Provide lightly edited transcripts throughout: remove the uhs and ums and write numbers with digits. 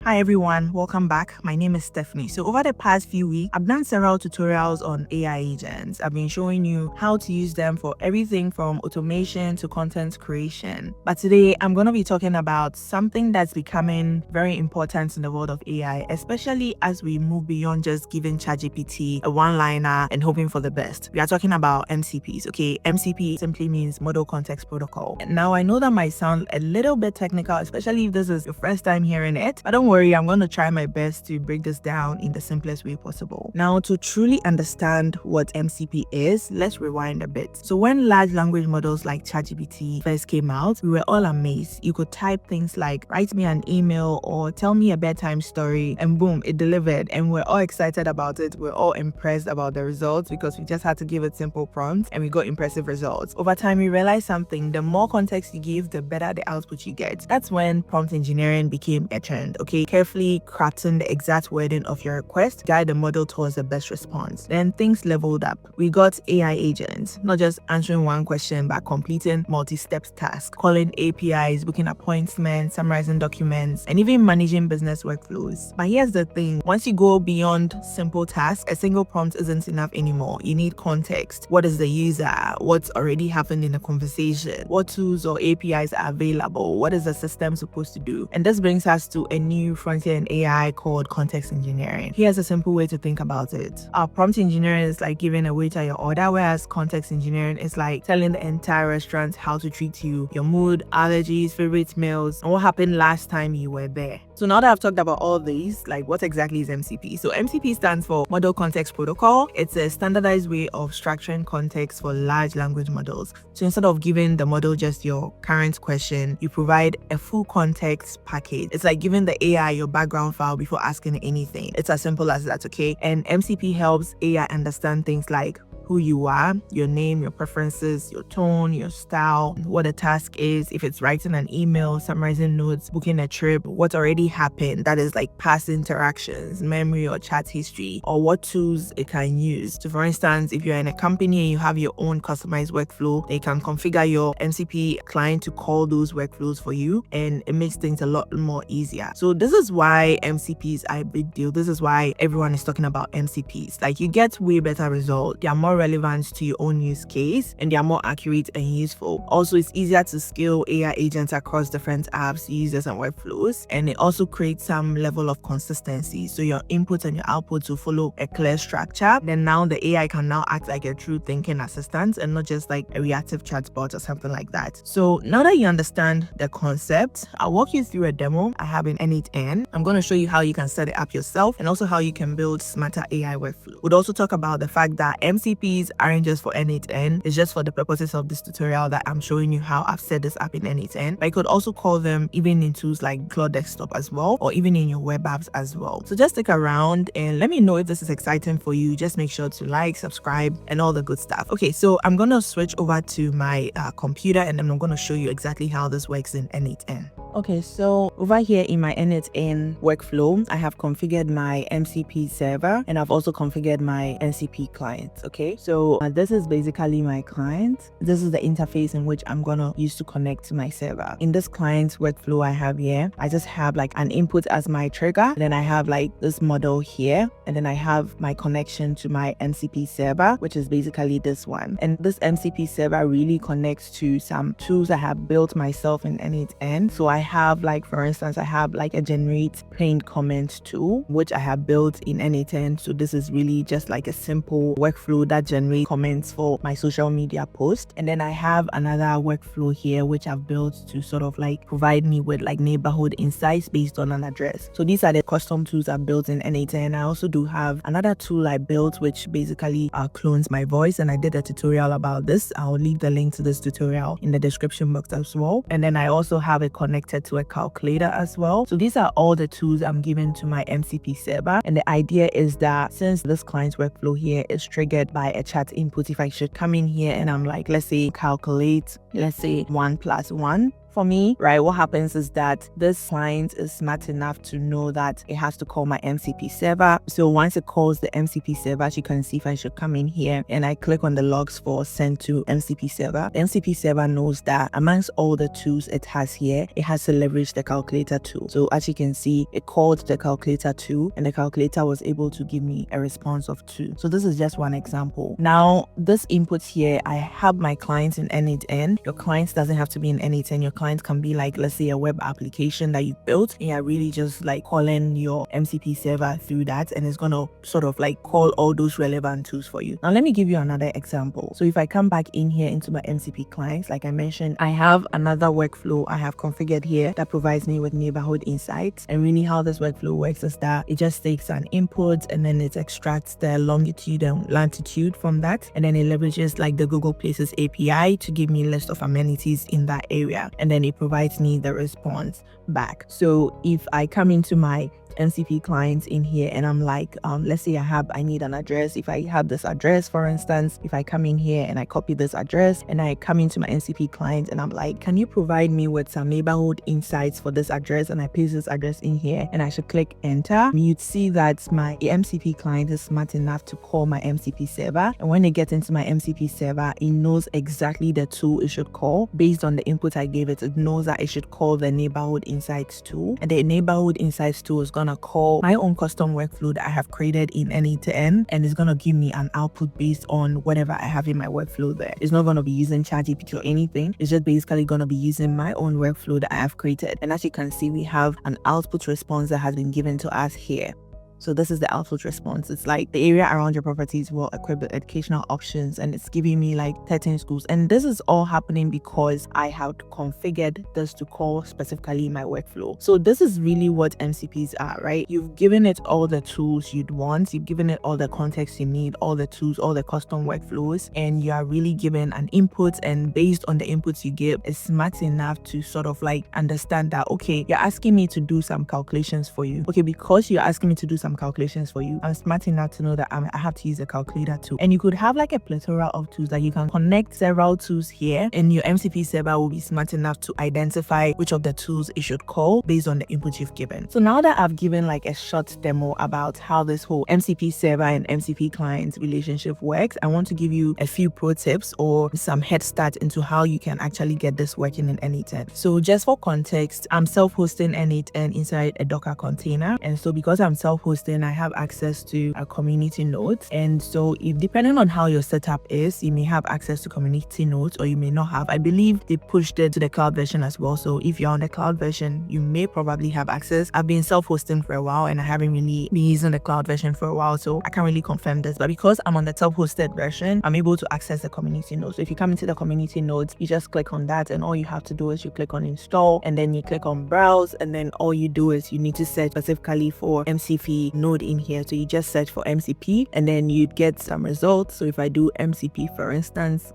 Hi everyone, welcome back. My name is Stephanie. So over the past few weeks, I've done several tutorials on AI agents. I've been showing you how to use them for everything from automation to content creation. But today I'm going to be talking about something that's becoming very important in the world of AI, especially as we move beyond just giving ChatGPT a one-liner and hoping for the best. We are talking about MCPs, okay? MCP simply means Model Context Protocol. Now I know that might sound a little bit technical, especially if this is your first time hearing it, but don't worry, I'm going to try my best to break this down in the simplest way possible. Now, to truly understand what MCP is, let's rewind a bit. So when large language models like ChatGPT first came out, we were all amazed. You could type things like, write me an email or tell me a bedtime story, and boom, it delivered. And we're all excited about it. We're all impressed about the results because we just had to give it simple prompts and we got impressive results. Over time, we realized something. The more context you give, the better the output you get. That's when prompt engineering became a trend, okay? Carefully crafting the exact wording of your request to guide the model towards the best response. Then things leveled up. We got AI agents, not just answering one question, but completing multi-step tasks, calling APIs, booking appointments, summarizing documents, and even managing business workflows. But here's the thing, once you go beyond simple tasks, a single prompt isn't enough anymore. You need context. What is the user? What's already happened in the conversation? What tools or APIs are available? What is the system supposed to do? And this brings us to a new frontier in AI called context engineering. Here's a simple way to think about it. Our prompt engineering is like giving a waiter your order, whereas context engineering is like telling the entire restaurant how to treat you, your mood, allergies, favorite meals, and what happened last time you were there. So now that I've talked about all these, like what exactly is MCP? So MCP stands for Model Context Protocol. It's a standardized way of structuring context for large language models. So instead of giving the model just your current question, you provide a full context package. It's like giving the AI your background file before asking anything. It's as simple as that, okay? And MCP helps AI understand things like who you are, your name, your preferences, your tone, your style, what a task is, if it's writing an email, summarizing notes, booking a trip, what already happened, that is like past interactions, memory or chat history, or what tools it can use. So for instance, if you're in a company and you have your own customized workflow, they can configure your MCP client to call those workflows for you, and it makes things a lot more easier. So this is why MCPs are a big deal. This is why everyone is talking about MCPs. Like, you get way better results. They are more relevant to your own use case, and they are more accurate and useful. Also, it's easier to scale AI agents across different apps, users, and workflows, and it also creates some level of consistency, so your input and your output will follow a clear structure. Then now the AI can now act like a true thinking assistant and not just like a reactive chatbot or something like that. So now that you understand the concept, I'll walk you through a demo I have in n8n. I'm going to show you how you can set it up yourself and also how you can build smarter AI workflow. We'll also talk about the fact that MCPs aren't just for n8n. It's just for the purposes of this tutorial that I'm showing you how I've set this up in n8n. But you could also call them even in tools like Cloud Desktop as well, or even in your web apps as well. So just stick around and let me know if this is exciting for you. Just make sure to like, subscribe, and all the good stuff. Okay, so I'm going to switch over to my computer, and then I'm going to show you exactly how this works in n8n. Okay, so over here in my n8n workflow, I have configured my MCP server, and I've also configured my MCP client. Okay, so this is basically my client. This is the interface in which I'm gonna use to connect to my server. In this client workflow I have here, I just have like an input as my trigger, and then I have like this model here, and then I have my connection to my MCP server, which is basically this one. And this MCP server really connects to some tools I have built myself in n8n. So I have, like, for instance, I have like a generate pinned comment tool, which I have built in n8n. So this is really just like a simple workflow that generates comments for my social media post. And then I have another workflow here, which I've built to sort of like provide me with like neighborhood insights based on an address. So these are the custom tools I built in n8n. I also do have another tool I built, which basically clones my voice, and I did a tutorial about this. I'll leave the link to this tutorial in the description box as well. And then I also have it connected to a calculator as well. So these are all the tools I'm giving to my MCP server. And the idea is that since this client's workflow here is triggered by a chat input, if I should come in here and I'm like, let's say calculate, let's say 1 + 1, for me, right, what happens is that this client is smart enough to know that it has to call my MCP server. So once it calls the MCP server, as you can see, if I should come in here and I click on the logs for send to MCP server, the MCP server knows that amongst all the tools it has here, it has to leverage the calculator tool. So as you can see, it called the calculator tool and the calculator was able to give me a response of 2. So this is just one example. Now, this input here, I have my clients in n8n. Your clients doesn't have to be in n8n. Your clients can be like, let's say, a web application that you built and you're really just like calling your MCP server through that, and it's gonna sort of like call all those relevant tools for you. Now let me give you another example. So if I come back in here into my MCP clients, like I mentioned, I have another workflow I have configured here that provides me with neighborhood insights. And really how this workflow works is that it just takes an input and then it extracts the longitude and latitude from that, and then it leverages like the Google Places API to give me a list of amenities in that area, and then it provides me the response back. So if I come into my MCP clients in here and I'm like, let's say I need an address. If I have this address, for instance, if I come in here and I copy this address and I come into my MCP client and I'm like, can you provide me with some neighborhood insights for this address, and I paste this address in here and I should click enter, you'd see that my MCP client is smart enough to call my MCP server, and when it gets into my MCP server, it knows exactly the tool it should call based on the input I gave it. It knows that it should call the neighborhood insights tool, and the neighborhood insights tool is gonna call my own custom workflow that I have created in n8n, and it's gonna give me an output based on whatever I have in my workflow there. It's not gonna be using ChatGPT or anything. It's just basically gonna be using my own workflow that I have created. And as you can see, we have an output response that has been given to us here. So this is the output response. It's like the area around your property is well equipped with educational options, and it's giving me like 13 schools. And this is all happening because I have configured this to call specifically my workflow. So this is really what MCPs are, right? You've given it all the tools you'd want. You've given it all the context you need, all the tools, all the custom workflows, and you are really given an input. And based on the inputs you give, it's smart enough to sort of like understand that, okay, you're asking me to do some calculations for you. Okay, because you're asking me to do some calculations for you, I'm smart enough to know that I have to use a calculator too. And you could have like a plethora of tools that you can connect several tools here, and your MCP server will be smart enough to identify which of the tools it should call based on the input you've given. So now that I've given like a short demo about how this whole MCP server and MCP client relationship works, I want to give you a few pro tips or some head start into how you can actually get this working in n8n. So just for context, I'm self-hosting n8n inside a Docker container, and so because I'm self-hosting, I have access to a community nodes. And so if depending on how your setup is, you may have access to community nodes or you may not have. I believe they pushed it to the cloud version as well. So if you're on the cloud version, you may probably have access. I've been self-hosting for a while and I haven't really been using the cloud version for a while, so I can't really confirm this. But because I'm on the self-hosted version, I'm able to access the community nodes. So if you come into the community nodes, you just click on that, and all you have to do is you click on install, and then you click on browse, and then all you do is you need to search specifically for MCP node in here. So you just search for MCP and then you'd get some results. So if I do MCP, for instance,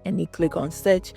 and you click on search,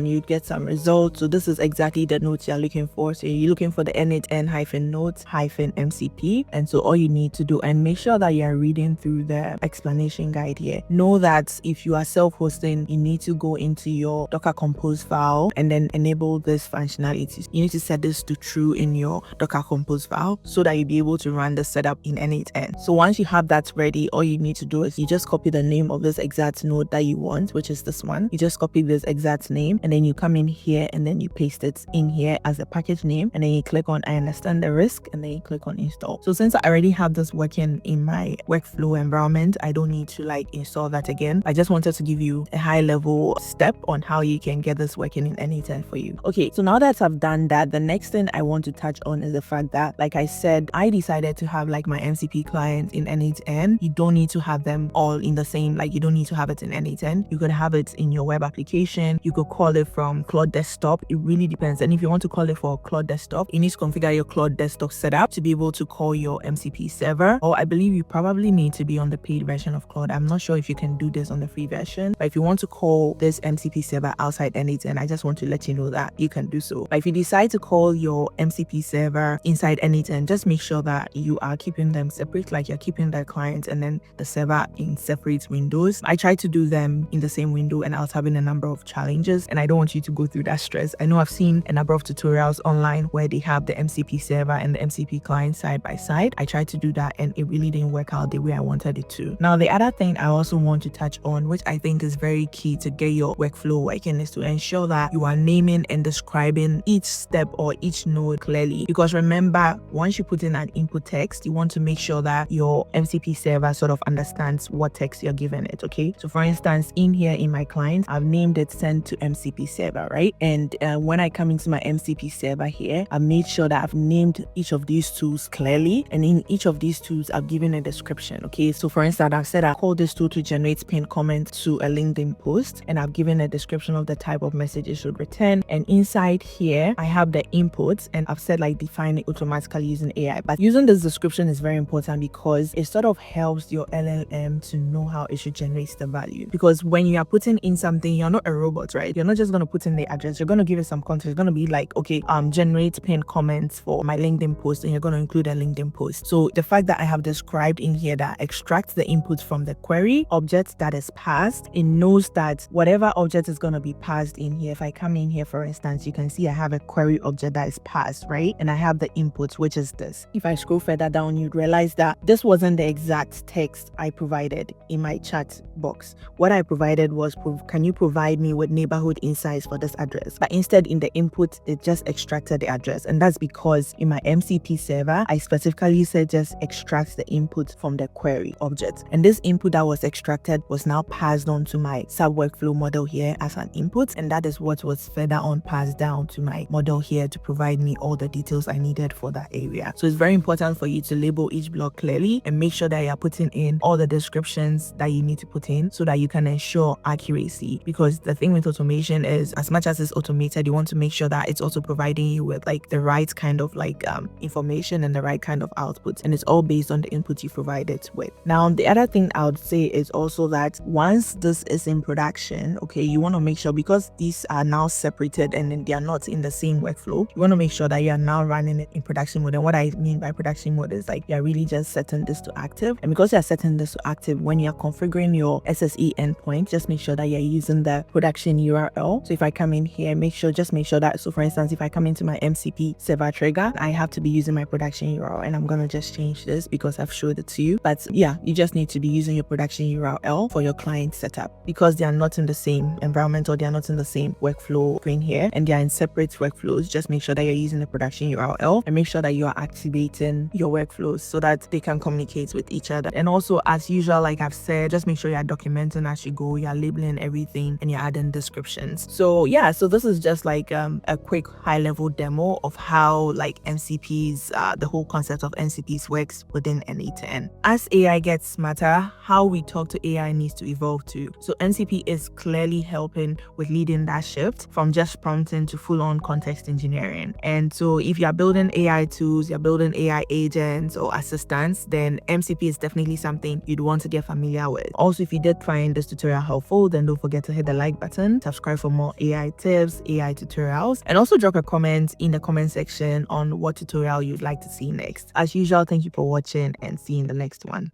you'd get some results. So this is exactly the nodes you're looking for. So you're looking for the n8n-nodes-mcp, and so all you need to do, and make sure that you're reading through the explanation guide here. Know that if you are self-hosting, you need to go into your Docker Compose file and then enable this functionality. You need to set this to true in your Docker Compose file so that you'll be able to run the setup in n8n. So once you have that ready, all you need to do is you just copy the name of this exact node that you want, which is this one. You just copy this exact name, and then you come in here and then you paste it in here as a package name, and then you click on I understand the risk, and then you click on install. So since I already have this working in my workflow environment, I don't need to like install that again. I just wanted to give you a high level step on how you can get this working in n8n for you. Okay, so now that I've done that, the next thing I want to touch on is the fact that, like I said, I decided to have like my MCP client in n8n. You don't need to have them all in the same, like you don't need to have it in n8n. You could have it in your web application. You could call it from Cloud Desktop. It really depends. And if you want to call it for Cloud Desktop, you need to configure your Cloud Desktop setup to be able to call your MCP server. Or I believe you probably need to be on the paid version of Cloud. I'm not sure if you can do this on the free version, but if you want to call this MCP server outside n8n, I just want to let you know that you can do so. But if you decide to call your MCP server inside n8n, just make sure that you are keeping them separate, like you're keeping the client and then the server in separate windows. I try to do them in the same window, and I'll was having a number of challenges, and I don't want you to go through that stress. I know I've seen a number of tutorials online where they have the MCP server and the MCP client side by side. I tried to do that and it really didn't work out the way I wanted it to. Now, the other thing I also want to touch on, which I think is very key to get your workflow working, is to ensure that you are naming and describing each step or each node clearly. Because remember, once you put in an input text, you want to make sure that your MCP server sort of understands what text you're giving it, okay? So for instance, in here in my client, I've named it send to MCP server, right? And when I come into my MCP server here, I've made sure that I've named each of these tools clearly. And in each of these tools, I've given a description, okay? So for instance, I've said I call this tool to generate pinned comment to a LinkedIn post, and I've given a description of the type of message it should return. And inside here, I have the inputs, and I've said like define it automatically using AI. But using this description is very important because it sort of helps your LLM to know how it should generate the value. Because when you are putting in something, you're not a robot, right? You're not just going to put in the address. You're going to give it some context. It's going to be like, okay, generate pinned comments for my LinkedIn post, and you're going to include a LinkedIn post. So the fact that I have described in here that extract the input from the query object that is passed, it knows that whatever object is going to be passed in here. If I come in here, for instance, you can see I have a query object that is passed, right? And I have the input, which is this. If I scroll further down, you'd realize that this wasn't the exact text I provided in my chat box. What I provided was, can you provide me with neighborhood insights for this address? But instead in the input, it just extracted the address. And that's because in my MCP server, I specifically said just extract the input from the query object. And this input that was extracted was now passed on to my sub workflow model here as an input. And that is what was further on passed down to my model here to provide me all the details I needed for that area. So it's very important for you to label each block clearly and make sure that you're putting in all the descriptions that you need to put in so that you can ensure accuracy. Because the thing with automation is, as much as it's automated, you want to make sure that it's also providing you with like the right kind of like information and the right kind of output, and it's all based on the input you provide it with. Now, the other thing I would say is also that once this is in production, okay, you want to make sure, because these are now separated and they are not in the same workflow, you want to make sure that you are now running it in production mode. And what I mean by production mode is like you're really just setting this to active. And because you're setting this to active, when you're configuring your SSE endpoint, just make sure that you're using the production URL. So if I come in here, just make sure that, so for instance, if I come into my MCP server trigger, I have to be using my production URL, and I'm going to just change this because I've showed it to you. But yeah, you just need to be using your production URL for your client setup because they are not in the same environment or they are not in the same workflow screen here, and they are in separate workflows. Just make sure that you're using the production URL and make sure that you are activating your workflows so that they can communicate with each other. And also, as usual, like I've said, just make sure you're documenting as you go, you're labeling everything, and you're adding descriptions. So yeah, so this is just like a quick high-level demo of how like MCPs, the whole concept of MCPs works within n8n. As AI gets smarter, how we talk to AI needs to evolve too. So MCP is clearly helping with leading that shift from just prompting to full-on context engineering. And so if you're building AI tools, you're building AI agents or assistants, then MCP is definitely something you'd want to get familiar with. Also, if you did find this tutorial helpful, then don't forget to hit the like button, subscribe for more AI tips, AI tutorials, and also drop a comment in the comment section on what tutorial you'd like to see next. As usual, thank you for watching and see you in the next one.